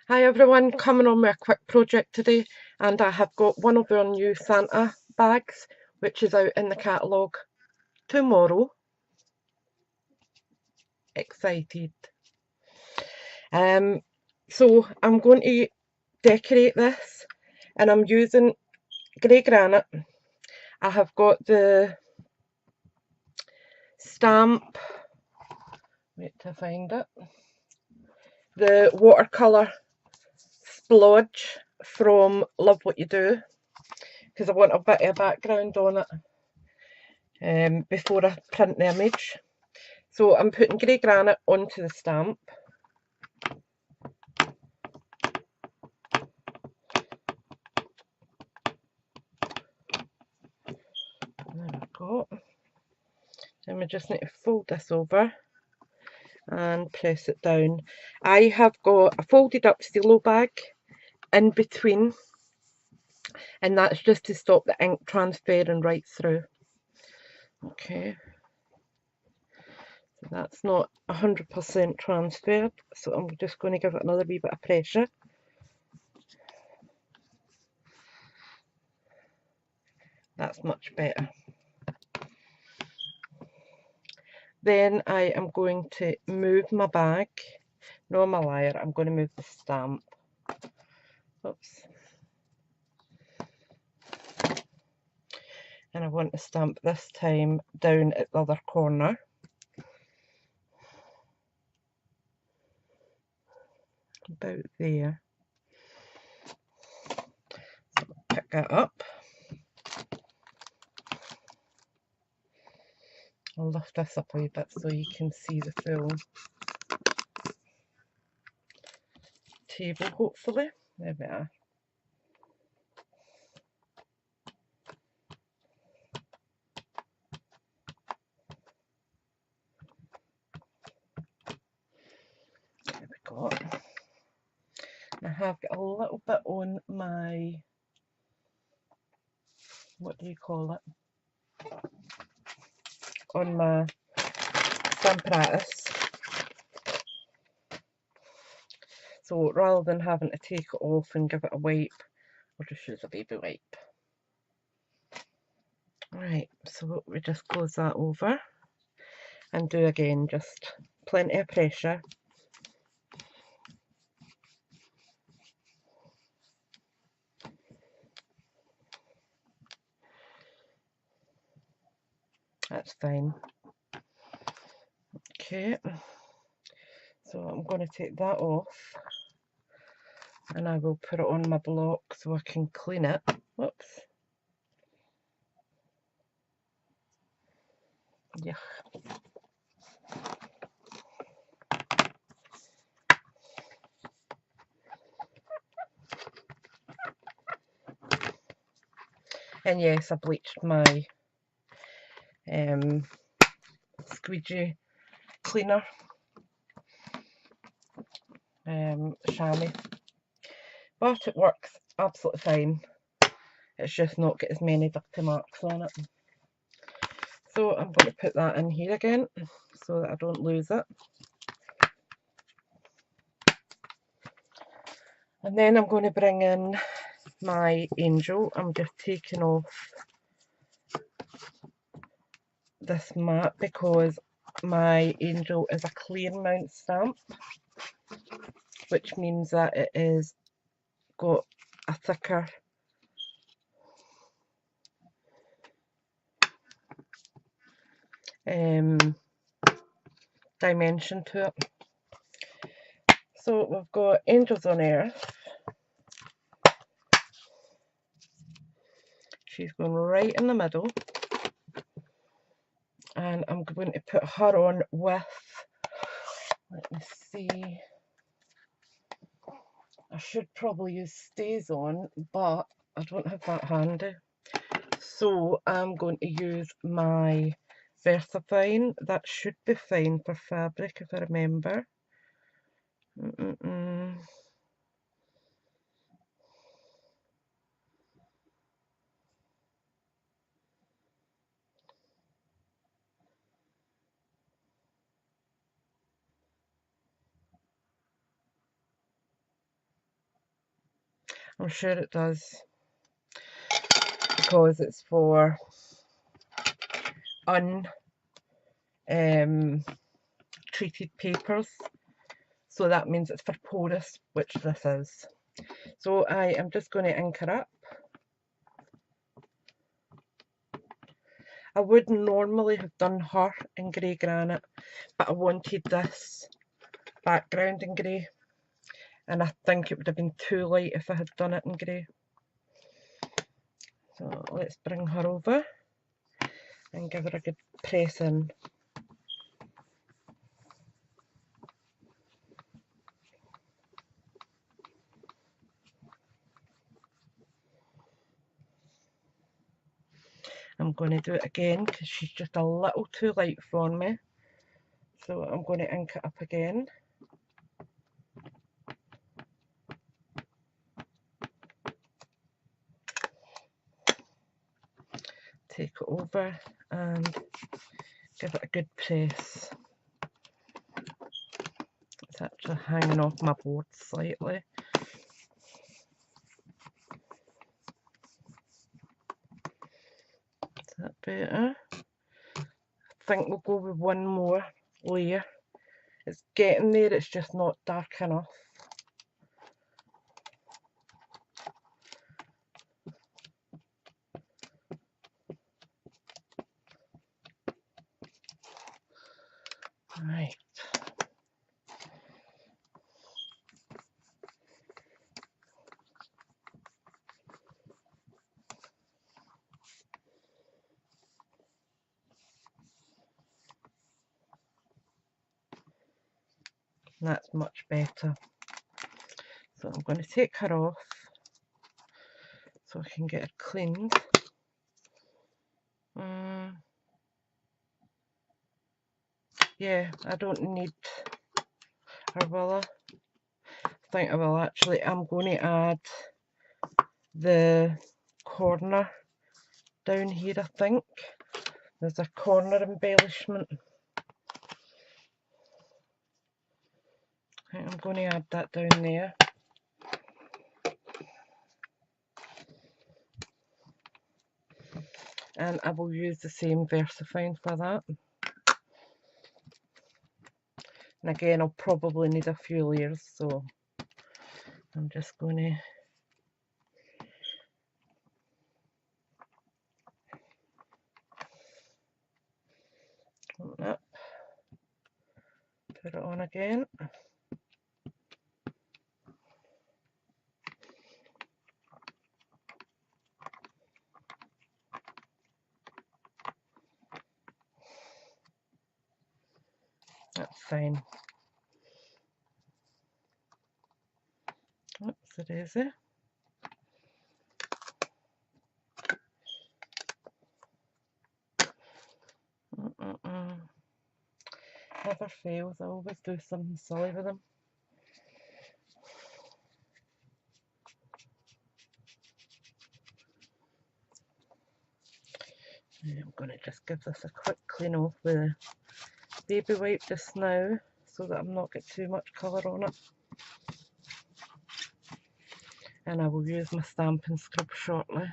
Hi everyone, coming on with a quick project today, and I have got one of our new Santa bags which is out in the catalogue tomorrow. Excited. So I'm going to decorate this and I'm using grey granite. I have got the stamp, wait to find it, the watercolour splodge from Love What You Do, because I want a bit of background on it before I print the image. So I'm putting grey granite onto the stamp. There we go. Then we just need to fold this over and press it down. I have got a folded up Stilo bag in between, and that's just to stop the ink transferring right through. Okay, so that's not 100% transferred, so I'm just going to give it another wee bit of pressure. That's much better. Then I am going to move my bag. No, I'm a liar. I'm going to move the stamp. Oops. And I want to stamp this time down at the other corner. About there. So pick that up. I'll lift this up a wee bit so you can see the full table, hopefully. There we are. There we go. I have got a little bit on my, what do you call it? On my Stampin' So rather than having to take it off and give it a wipe, I'll just use a baby wipe. Right, so we just close that over and do again, just plenty of pressure. That's fine. Okay, so I'm going to take that off and I will put it on my block so I can clean it. Whoops. Yuck. And yes, I bleached my squeegee cleaner, chamois, but it works absolutely fine. It's just not got as many dirty marks on it. So I'm going to put that in here again so that I don't lose it. And then I'm going to bring in my angel. I'm just taking off this mat because my angel is a clear mount stamp, which means that it is got a thicker dimension to it. So we've got Angels on Earth. She's going right in the middle, and I'm going to put her on with, let me see, I should probably use Stays On, but I don't have that handy. So I'm going to use my Versafine. That should be fine for fabric if I remember. I'm sure it does, because it's for treated papers, so that means it's for porous, which this is. So I am just going to ink her up. I would normally have done her in grey granite, but I wanted this background in grey, and I think it would have been too light if I had done it in grey. So let's bring her over and give her a good press in. I'm going to do it again because she's just a little too light for me. So I'm going to ink it up again. Take it over and give it a good press. It's actually hanging off my board slightly. Is that better? I think we'll go with one more layer. It's getting there, it's just not dark enough. Right. That's much better. So I'm going to take her off so I can get her cleaned. Yeah, I don't need her, will I? I think I will actually. I'm going to add the corner down here, I think. There's a corner embellishment. I think I'm going to add that down there. And I will use the same VersaFine for that. And again, I'll probably need a few layers, so I'm just going to open up, put it on again. That's fine. Oops, it is there. Never fails, I always do something silly with them. I'm going to just give this a quick clean off with a baby wipe just now, so that I'm not getting too much colour on it. And I will use my stamping scrub shortly,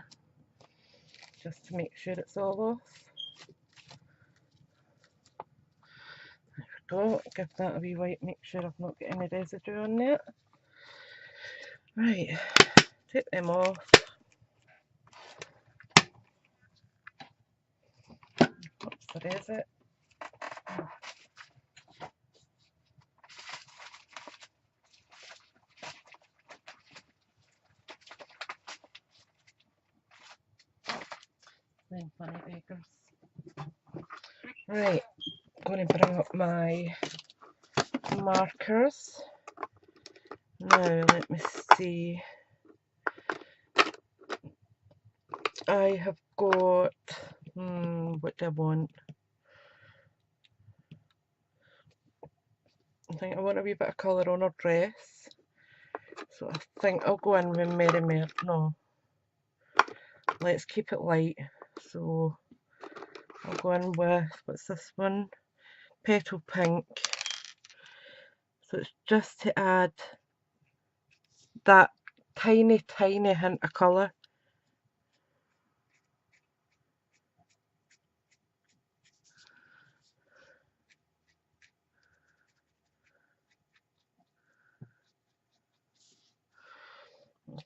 just to make sure it's all off. There we go, give that a wee wipe, make sure I've not got any residue on there. Right, take them off. Oops, there is it. Then funny bakers. Right, I'm going to bring up my markers. Now let me see. I have got what do I want? I think I want a wee bit of colour on her dress. So I think I'll go in with Mary Mary. No. Let's keep it light. So I'll go in with, what's this one? Petal Pink. So it's just to add that tiny, tiny hint of colour.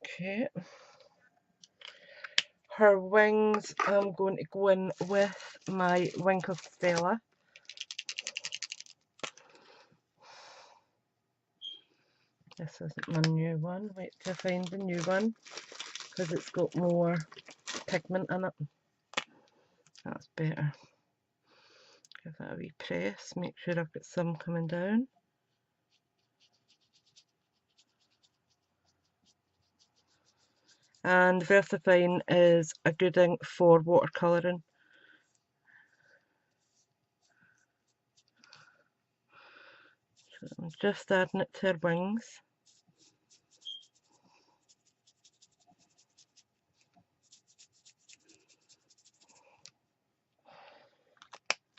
Okay. Her wings, I'm going to go in with my Winkle Stella. This isn't my new one. Wait till I find the new one, because it's got more pigment in it. That's better. Give that a wee press, make sure I've got some coming down. And VersaFine is a good thing for watercolouring. So I'm just adding it to her wings.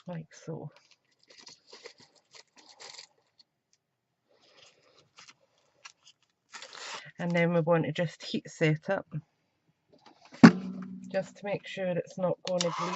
Like so. And then we want to just heat set it, just to make sure it's not going to bleed.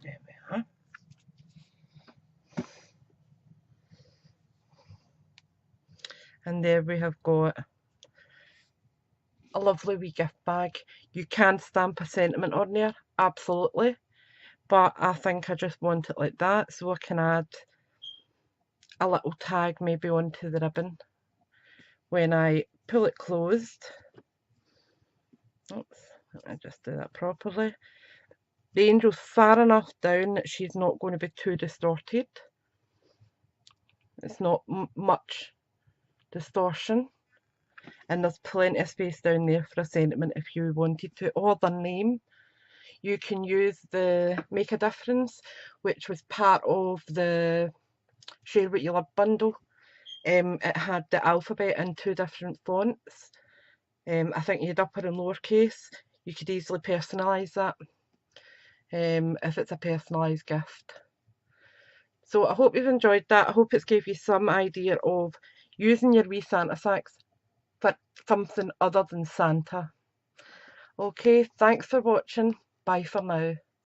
There we are. And there we have got a lovely wee gift bag. You can stamp a sentiment on there, absolutely, but I think I just want it like that, so I can add a little tag maybe onto the ribbon when I pull it closed. Oops, let me just do that properly. The angel's far enough down that she's not going to be too distorted. It's not much distortion, and there's plenty of space down there for a sentiment if you wanted to, or the name. You can use the Make a Difference, which was part of the Share What You Love bundle. It had the alphabet in 2 different fonts. I think you had upper and lowercase. You could easily personalise that if it's a personalised gift. So I hope you've enjoyed that. I hope it's gave you some idea of using your wee Santa sacks for something other than Santa. Okay, thanks for watching. Bye for now.